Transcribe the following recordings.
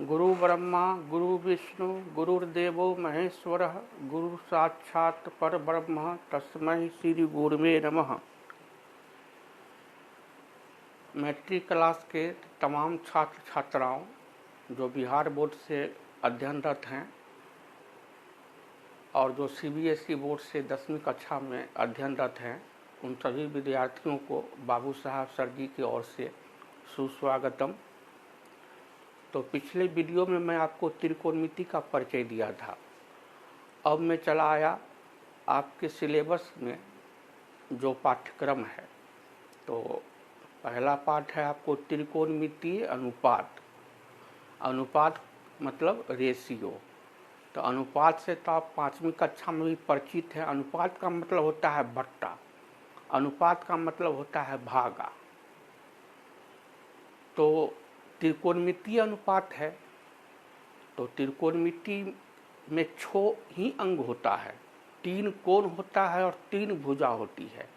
गुरु ब्रह्मा गुरु विष्णु गुरुर्देवो महेश्वरः गुरु साक्षात् परब्रह्म तस्मै श्री गुरुवे नमः। मैट्रिक क्लास के तमाम छात्र छात्राओं जो बिहार बोर्ड से अध्ययनरत हैं और जो सीबीएसई बोर्ड से 10वीं कक्षा में अध्ययनरत हैं, उन सभी विद्यार्थियों को बाबू साहब सर जी की ओर से सुस्वागतम। तो पिछले वीडियो में मैं आपको त्रिकोणमिति का परिचय दिया था। अब मैं चला आया आपके सिलेबस में जो पाठ्यक्रम है। तो पहला पाठ है आपको त्रिकोणमितीय अनुपात। अनुपात मतलब रेशियो। तो अनुपात से तो आप 5वीं कक्षा में भी परिचित हैं। अनुपात का मतलब होता है बट्टा, अनुपात का मतलब होता है भागा। तो त्रिकोणमितीय अनुपात है तो त्रिकोणमिति में 6 ही अंग होता है, 3 कोण होता है और 3 भुजा होती है,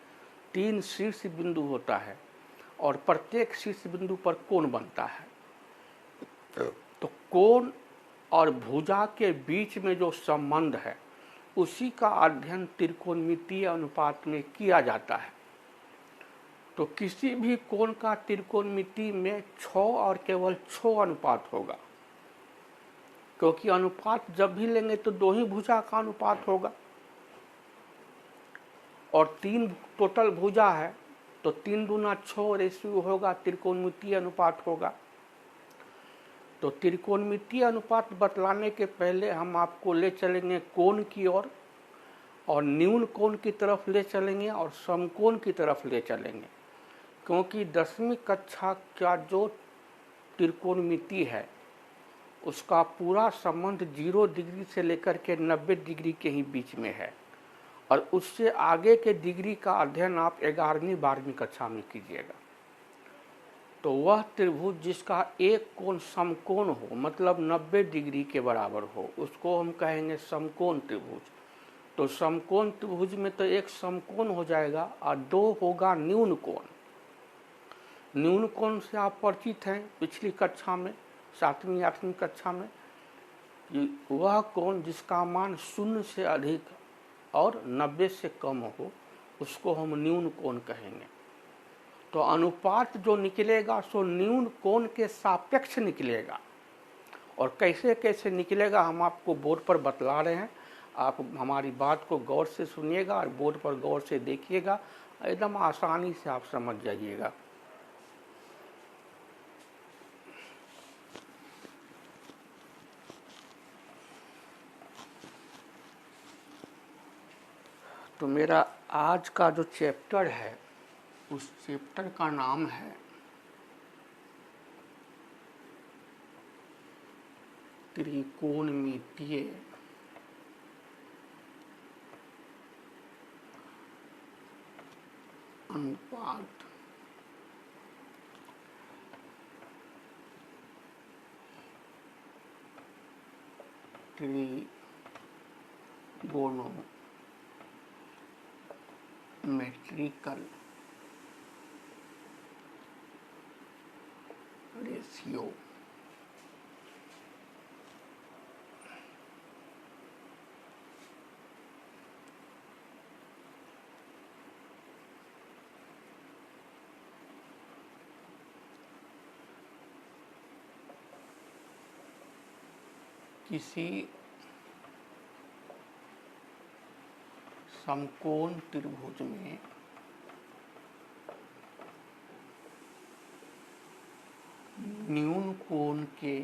3 शीर्ष बिंदु होता है और प्रत्येक शीर्ष बिंदु पर कोण बनता है। तो कोण और भुजा के बीच में जो संबंध है उसी का अध्ययन त्रिकोणमितीय अनुपात में किया जाता है। तो किसी भी कोण का त्रिकोणमिति में 6 और केवल 6 अनुपात होगा, क्योंकि अनुपात जब भी लेंगे तो 2 ही भुजा का अनुपात होगा और 3 टोटल भुजा है तो 3 दूना 6 रेशियो होगा, त्रिकोणमितीय अनुपात होगा। तो त्रिकोणमितीय अनुपात बतलाने के पहले हम आपको ले चलेंगे कोण की ओर और न्यून कोण की तरफ ले चलेंगे और समकोण की तरफ ले चलेंगे, क्योंकि 10वीं कक्षा का जो त्रिकोणमिति है उसका पूरा संबंध 0 डिग्री से लेकर के 90 डिग्री के ही बीच में है और उससे आगे के डिग्री का अध्ययन आप 11वीं 12वीं कक्षा में कीजिएगा। तो वह त्रिभुज जिसका एक कोण समकोण हो, मतलब 90 डिग्री के बराबर हो, उसको हम कहेंगे समकोण त्रिभुज। तो समकोण त्रिभुज में तो एक समकोण हो जाएगा और 2 होगा न्यून कोण। न्यून कोण से आप परिचित हैं पिछली कक्षा में, 7वीं 8वीं कक्षा में। वह कोण जिसका मान 0 से अधिक और 90 से कम हो उसको हम न्यून कोण कहेंगे। तो अनुपात जो निकलेगा सो न्यून कोण के सापेक्ष निकलेगा और कैसे कैसे निकलेगा हम आपको बोर्ड पर बतला रहे हैं। आप हमारी बात को गौर से सुनिएगा और बोर्ड पर गौर से देखिएगा, एकदम आसानी से आप समझ जाइएगा। तो मेरा आज का जो चैप्टर है उस चैप्टर का नाम है त्रिकोणमितीय अनुपात। Trigonometrical ratio. किसी समकोण त्रिभुज में न्यून कोण के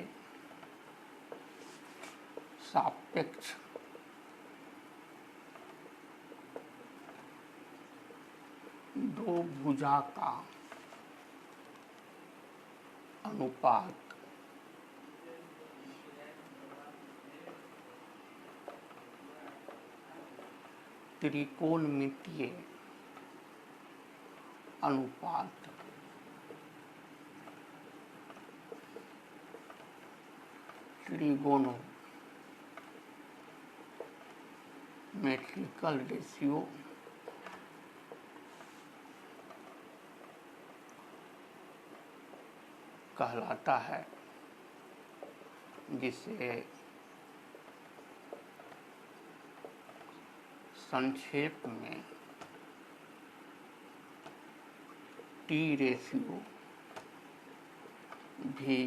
सापेक्ष दो भुजा का अनुपात त्रिकोणमितीय अनुपात। ट्रिगोनोमेट्रिकल रेशियो कहलाता है। जिसे संक्षेप में टी रेशियो भी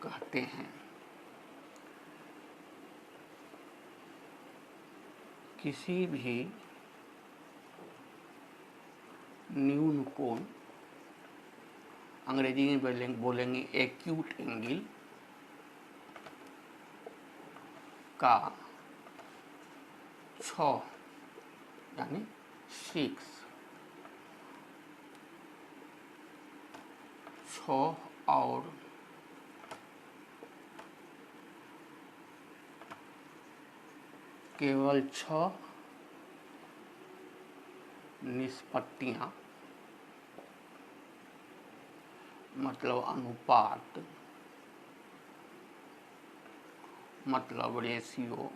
कहते हैं। किसी भी न्यून कोण, अंग्रेजी में बोलेंगे एक्यूट एंगल का 6 यानी 6 और केवल 6 निष्पत्तियां मतलब अनुपात मतलब रेशियो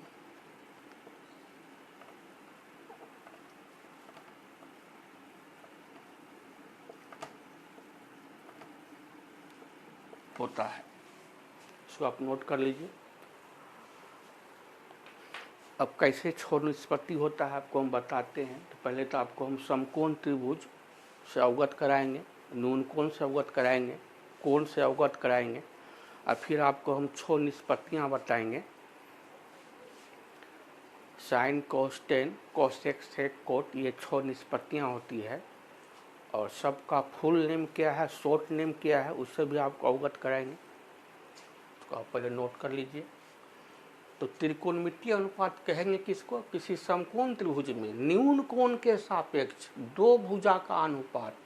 होता है। इसको आप नोट कर लीजिए। अब कैसे 6 निष्पत्ति होता है आपको हम बताते हैं। तो पहले तो आपको हम समकोण त्रिभुज से अवगत कराएंगे, न्यून कोण से अवगत कराएंगे, कोण से अवगत कराएंगे, और फिर आपको हम 6 निष्पत्तियां बताएंगे। साइन, कॉस, टेन, कोसेक, सेक, कोट, ये 6 निष्पत्तियां होती है। और सबका फुल नेम क्या है, शॉर्ट नेम क्या है, उससे भी आपको अवगत कराएंगे। तो आप पहले नोट कर लीजिए। तो त्रिकोणमितीय अनुपात कहेंगे किसको? किसी समकोण त्रिभुज में न्यून कोण के सापेक्ष 2 भुजा का अनुपात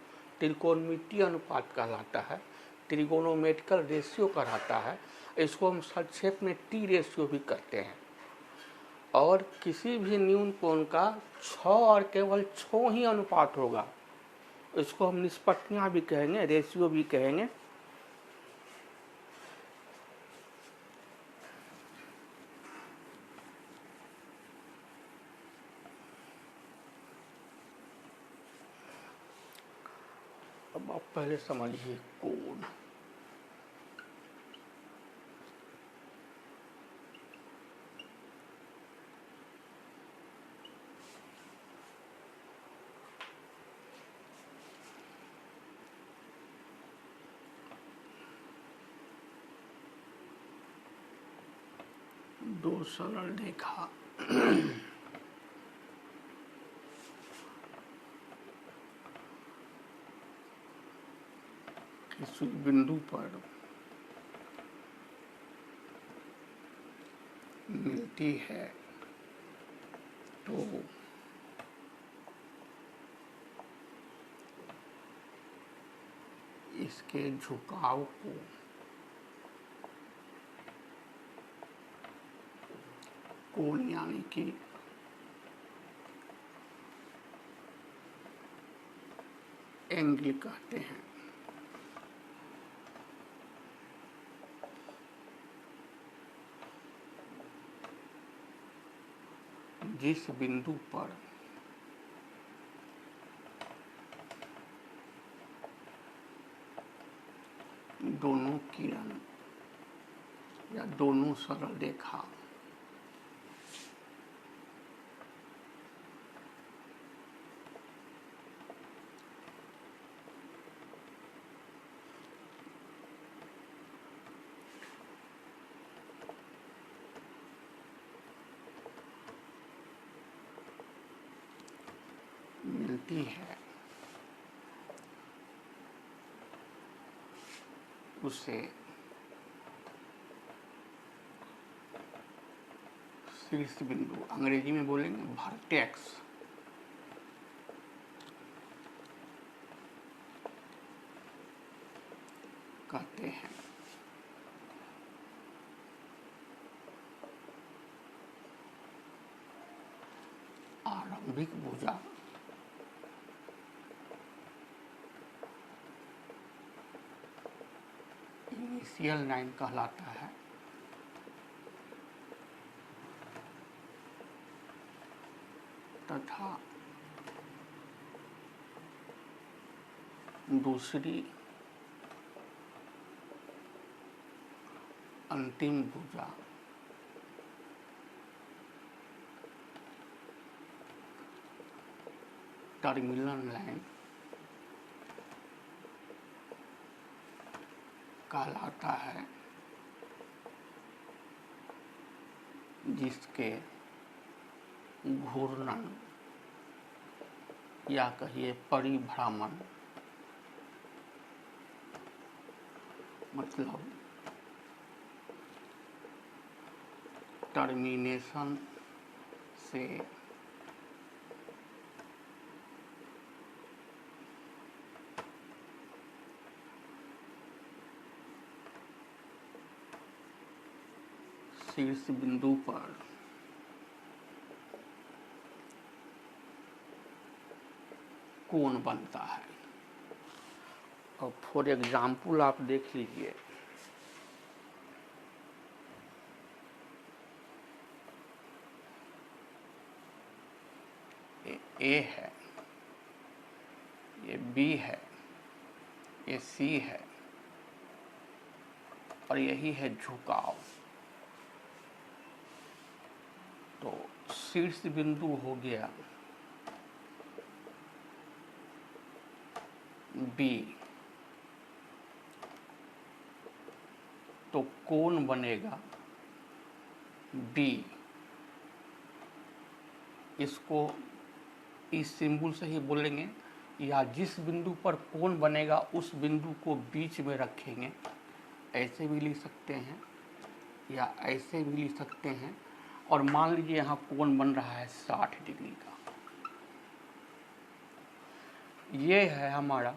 त्रिकोणमितीय अनुपात कहलाता है, त्रिगोनोमेट्रिकल रेशियो कहलाता है। इसको हम संक्षेप में टी रेशियो भी कहते हैं। और किसी भी न्यून कोण का 6 और केवल 6 ही अनुपात होगा, इसको हम निष्पत्तियां भी कहेंगे, रेशियो भी कहेंगे। अब आप पहले समझिए कोण। दो सरल रेखा किसी बिंदु पर मिलती है तो इसके झुकाव को कोण यानी कि एंगल कहते हैं। जिस बिंदु पर दोनों किरण या दोनों सरल रेखा मिलती है उसे शीर्ष बिंदु, अंग्रेजी में बोलेंगे वर्टेक्स, कहते हैं। आरंभिक भुजा इनिशियल लाइन कहलाता है। तथा दूसरी अंतिम भुजा टर्मिनल लाइन कहलाता है, जिसके घूर्णन या कहिए परिभ्रमण मतलब टर्मिनेशन से शीर्ष बिंदु पर कोण बनता है। और फॉर एग्जाम्पल आप देख लीजिए, ए है, ये बी है, ये सी है और यही है झुकाव। तो शीर्ष बिंदु हो गया बी, तो कोण बनेगा बी। इसको इस सिंबल से ही बोलेंगे, या जिस बिंदु पर कोण बनेगा उस बिंदु को बीच में रखेंगे। ऐसे भी लिख सकते हैं या ऐसे भी लिख सकते हैं। और मान लीजिए यहाँ कोण बन रहा है 60 डिग्री का। ये है हमारा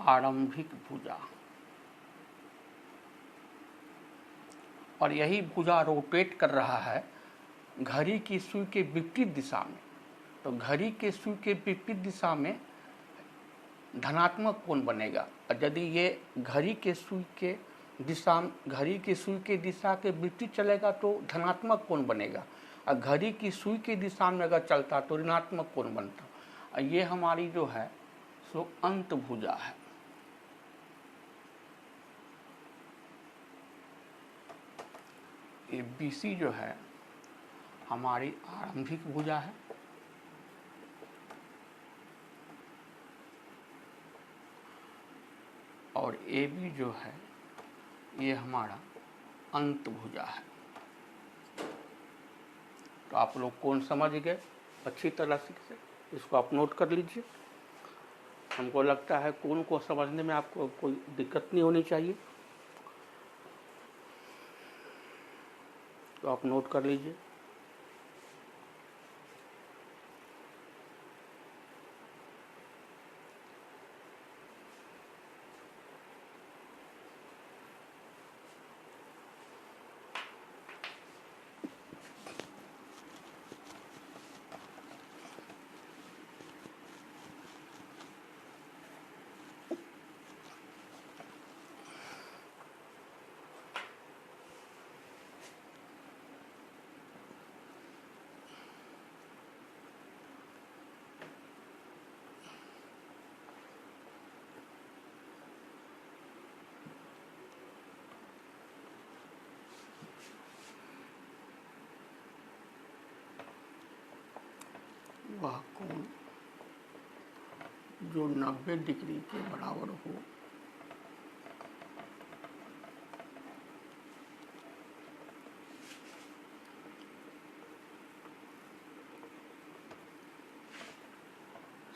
आरंभिक भुजा, और यही भुजा रोटेट कर रहा है घड़ी की सुई के विपरीत दिशा में। तो घड़ी के सुई के विपरीत दिशा में धनात्मक कोण बनेगा, और यदि ये घड़ी के सुई के दिशा के विपरीत चलेगा तो धनात्मक कोण बनेगा, और घड़ी की सुई की दिशा में अगर चलता तो ऋणात्मक कोण बनता। और ये हमारी जो है सो अंत भुजा है। ये BC जो है हमारी आरंभिक भुजा है, और AB जो है ये हमारा अंत भुजा है। तो आप लोग कौन समझ गए अच्छी तरह से, इसको आप नोट कर लीजिए। हमको लगता है कोण को समझने में आपको कोई दिक्कत नहीं होनी चाहिए, तो आप नोट कर लीजिए। वह कोण जो 90 डिग्री के बराबर हो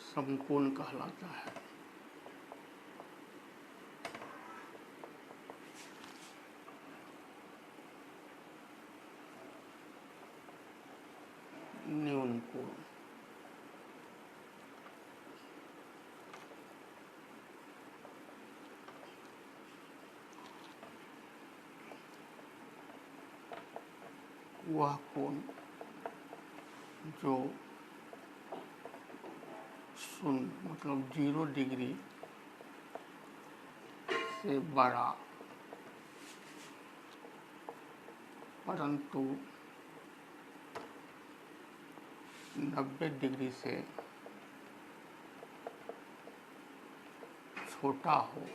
समकोण कहलाता है। न्यून कोण वह कोण जो 0 डिग्री से बड़ा परंतु 90 डिग्री से छोटा हो,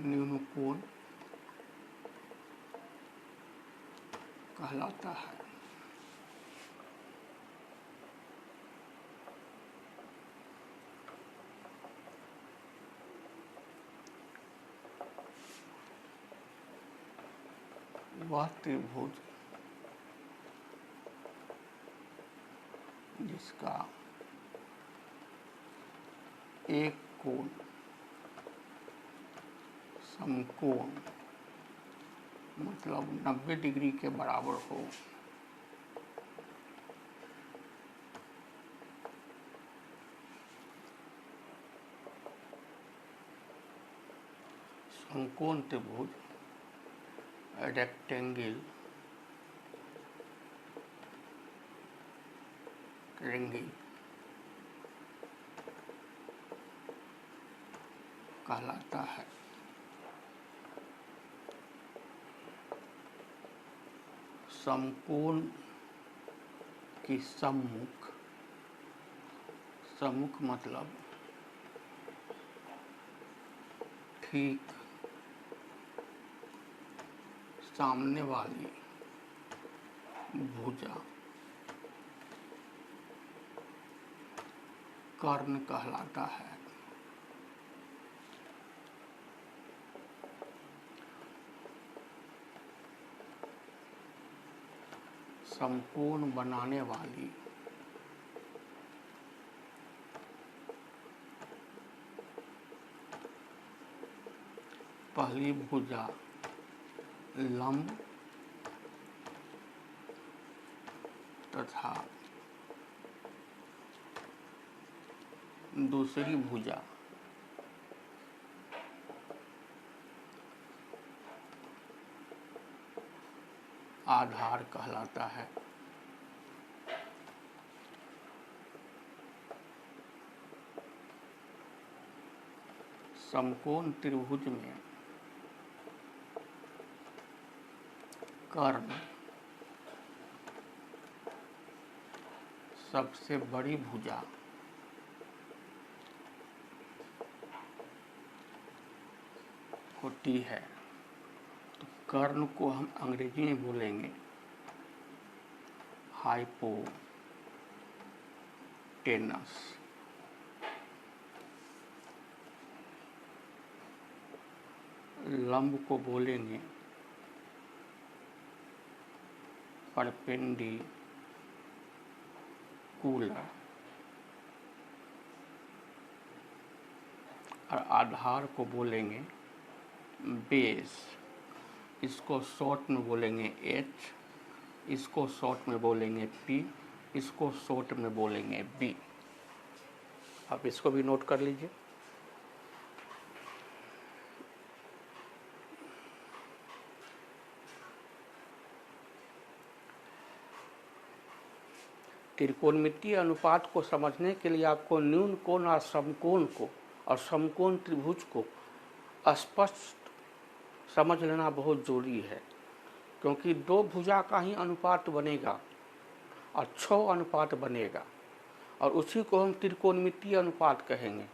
न्यून कोण कहलाता है। वह त्रिभुज जिसका एक कोण समकोण मतलब 90 डिग्री के बराबर हो, समकोण त्रिभुज रेक्टेंगल कहलाता है। समकोण की सम्मुख, सम्मुख मतलब ठीक सामने वाली भुजा कर्ण कहलाता है। समकोण बनाने वाली पहली भुजा लंब तथा दूसरी भुजा आधार कहलाता है। समकोण त्रिभुज में कर्ण सबसे बड़ी भुजा होती है। तो कर्ण को हम अंग्रेजी में बोलेंगे हाइपोटेनस। लंब को बोलेंगे परपेंडिकुलर और आधार को बोलेंगे बेस। इसको शॉर्ट में बोलेंगे H, इसको शॉर्ट में बोलेंगे P, इसको शॉर्ट में बोलेंगे B। आप इसको भी नोट कर लीजिए। त्रिकोणमितीय अनुपात को समझने के लिए आपको न्यून कोण और समकोण को और समकोण त्रिभुज को स्पष्ट समझ लेना बहुत जरूरी है, क्योंकि दो भुजा का ही अनुपात बनेगा और 6 अनुपात बनेगा और उसी को हम त्रिकोणमितीय अनुपात कहेंगे,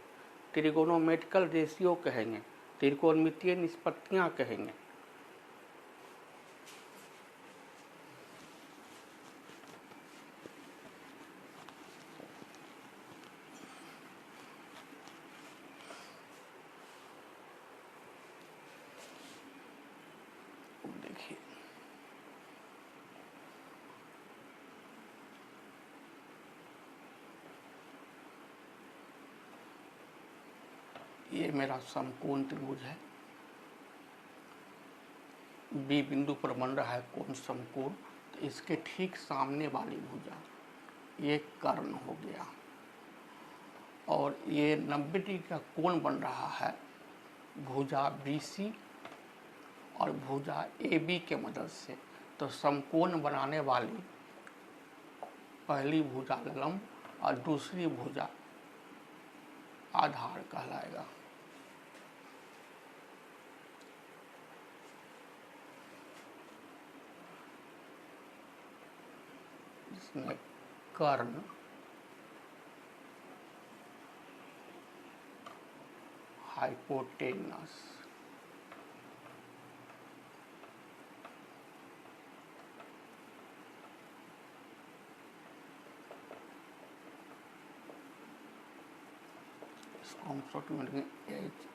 ट्रिगोनोमेट्रिकल रेशियो कहेंगे, त्रिकोणमितीय निष्पत्तियां कहेंगे। देखिए ये मेरा समकोण त्रिभुज है, बी बिंदु पर बन रहा है कोण समकोण। तो इसके ठीक सामने वाली भुजा ये कर्ण हो गया और ये 90 डिग्री का कोण बन रहा है भुजा BC और भुजा AB के मदद से। तो समकोण बनाने वाली पहली भुजा लंब और दूसरी भुजा आधार कहलाएगा। इसमें कर्ण हाइपोटेनस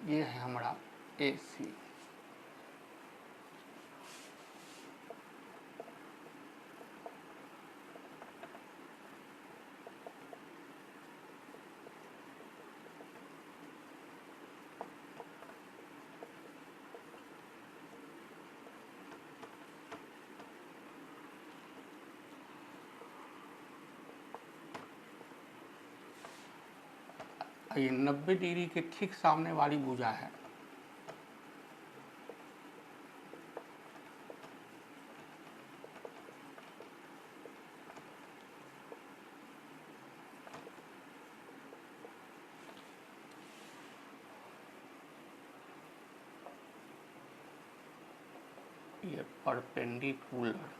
ये है हमारा AC। ये 90 डिग्री के ठीक सामने वाली भुजा है। ये परपेंडिकुलर,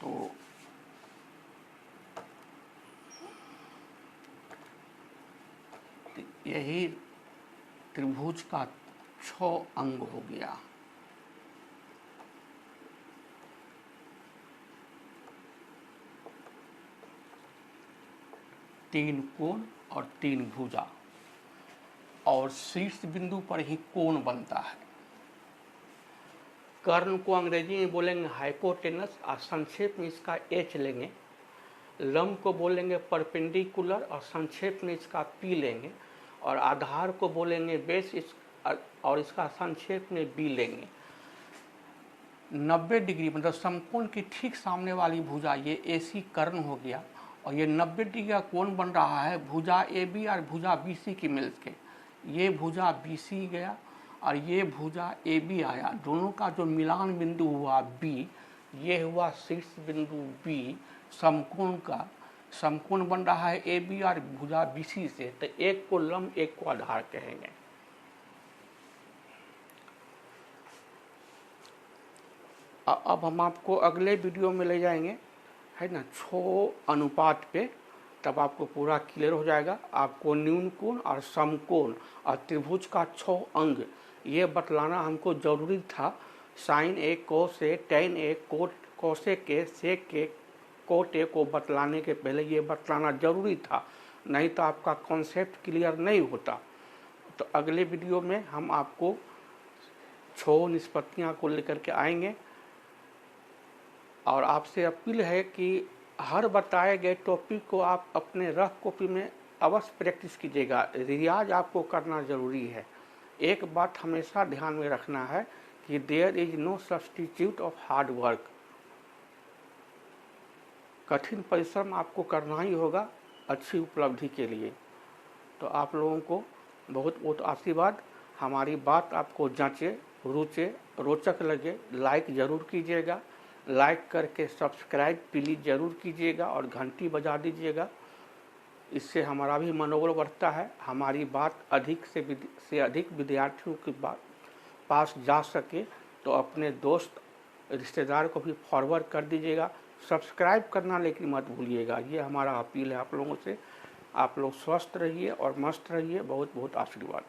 तो यही त्रिभुज का 6 अंग हो गया। तीन कोण और 3 भुजा, और शीर्ष बिंदु पर ही कोण बनता है। कर्ण को अंग्रेजी में बोलेंगे हाइपोटेनस, और संक्षेप में इसका H लेंगे। लंब को बोलेंगे परपेंडिकुलर, और संक्षेप में इसका P लेंगे। और आधार को बोलेंगे बेस, और इसका संक्षेप में B लेंगे। 90 डिग्री मतलब समकोण के ठीक सामने वाली भुजा ये AC कर्ण हो गया, और ये 90 डिग्री का कोण बन रहा है भुजा AB और भुजा BC की मिल के। ये भुजा BC गया और ये भुजा AB आया, दोनों का जो मिलान बिंदु हुआ B, ये हुआ शीर्ष बिंदु B समकोण का। समकोण बन रहा है AB और भुजा BC से, तो एक को लंब एक को आधार कहेंगे। अब हम आपको अगले वीडियो में ले जाएंगे, है ना, 6 अनुपात पे, तब आपको पूरा क्लियर हो जाएगा। आपको न्यून कोण और समकोण और त्रिभुज का 6 अंग ये बतलाना हमको जरूरी था। Sine A, cos A, tan A, cosec A, sec A, cot A को बतलाने के पहले ये बतलाना जरूरी था, नहीं तो आपका कॉन्सेप्ट क्लियर नहीं होता। तो अगले वीडियो में हम आपको 6 निष्पत्तियाँ को लेकर के आएंगे, और आपसे अपील है कि हर बताए गए टॉपिक को आप अपने रफ कॉपी में अवश्य प्रैक्टिस कीजिएगा। रियाज आपको करना ज़रूरी है। एक बात हमेशा ध्यान में रखना है कि there is no substitute of hard work. कठिन परिश्रम आपको करना ही होगा अच्छी उपलब्धि के लिए। तो आप लोगों को बहुत बहुत आशीर्वाद। हमारी बात आपको जांचे, रुचे, रोचक लगे, लाइक ज़रूर कीजिएगा। लाइक करके सब्सक्राइब प्लीज़ ज़रूर कीजिएगा और घंटी बजा दीजिएगा। इससे हमारा भी मनोबल बढ़ता है, हमारी बात अधिक से अधिक विद्यार्थियों के पास जा सके। तो अपने दोस्त रिश्तेदार को भी फॉरवर्ड कर दीजिएगा। सब्सक्राइब करना लेकिन मत भूलिएगा, ये हमारा अपील है आप लोगों से। आप लोग स्वस्थ रहिए और मस्त रहिए। बहुत बहुत आशीर्वाद।